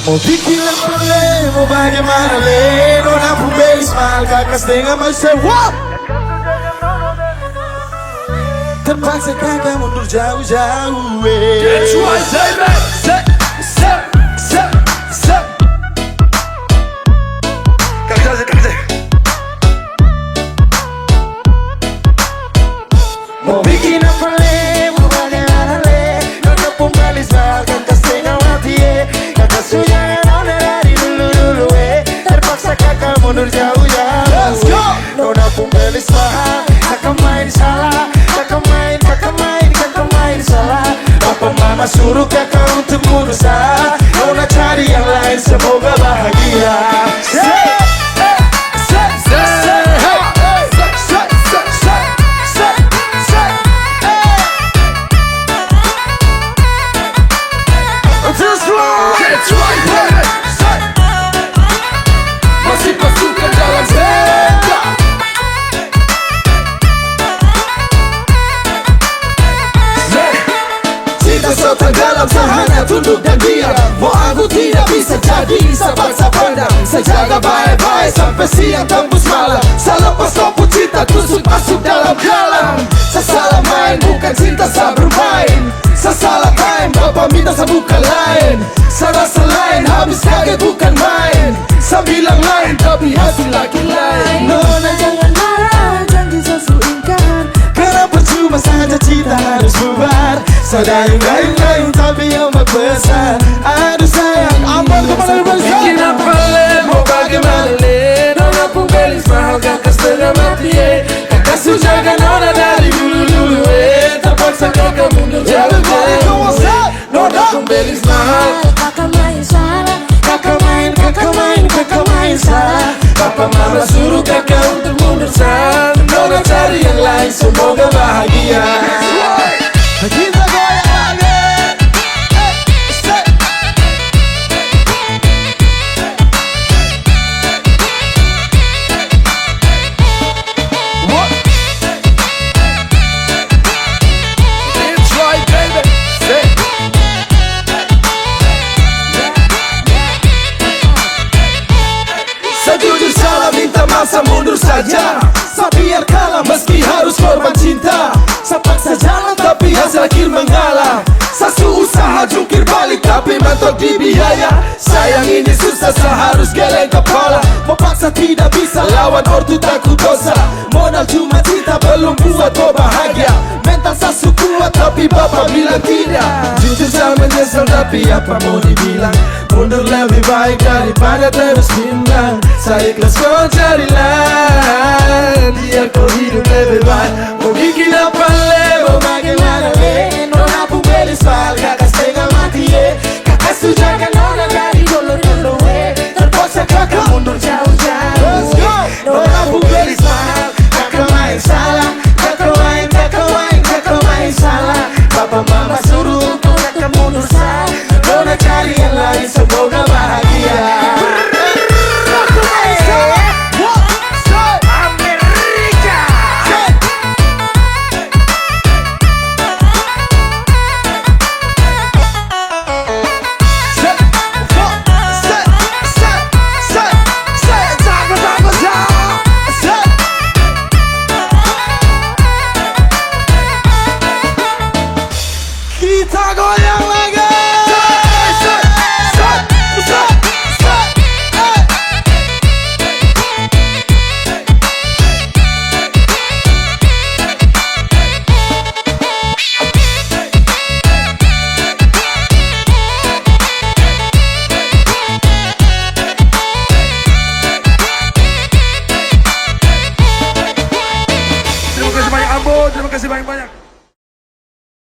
Mau bikin apa le, mau bagaimana le, nona pun belis mahal kakak setengah masih what? Terpaksa kakak mundur jauh-jauh. That's right, baby. Set. Mau bikin apa le, mau bagaimana le, nona pun belis mahal kakak setengah mati kakak sudah nona dari dulu terpaksa kakak mundur jauh-jauh. Let's go. Nona pun belis mahal, kakak main salah, kakak main salah. Papa mama suruh kakak untuk berusaha, nona cari yang lain semoga bahagia. That's right, baby. Masih pasukan dalam benda. Cinta sultan dalam sehanya tunduk dan diam. Mau aku tidak bisa jadi sabak pandang. Saya jaga baik-baik sampai siang tembus malam. Salah pas lampu cinta tusuk masuk dalam dalam. Saya salah main bukan cinta saya bermain. Saya salah time bapak minta saya bukan lain. Salah selain habis kaget bukan main. Saya bilang lain tapi hasil laki lain. Nona jangan marah, jangan sesuaikan. Karena percuma saja cinta harus bubar. Sedayung-dayung tapi yang besar. Aduh sayang, ampun kemana Bikin apa le, mau bagaimana le, nona pun belis mahal kakak setengah mati kakak sujaga nona dari dulu terpaksa kakak mundur jauh. Nona pun belis mahal, Kakak main salah, kakak main salah. papa mama suruh kakak untuk mundur sana. Nona cari yang lain semoga bahagia. Kita goyang lagi. That's right, baby. Sejujur salah minta masa mundur saja. Saya biar kalah meski harus korban cinta. Saya paksa jalan tapi hasil akhir mengalah. Saya usaha jungkir balik tapi mentok di biaya. Sayang ini susah saya harus geleng kepala. Mau paksa tidak bisa lawan ortu takut dosa. Modal cuma cinta belum buat kau bahagia. Mental saya kuat tapi bapak bilang tidak. Jujur saya menyesal tapi apa mau dibilang. Mundur lebih baik daripada terus bimbang. Saya ikhlas kau cari lain, biar kau hidup lebih baik. Mau bikin apa le, mau bagaimana le, nona pun belis mahal kakak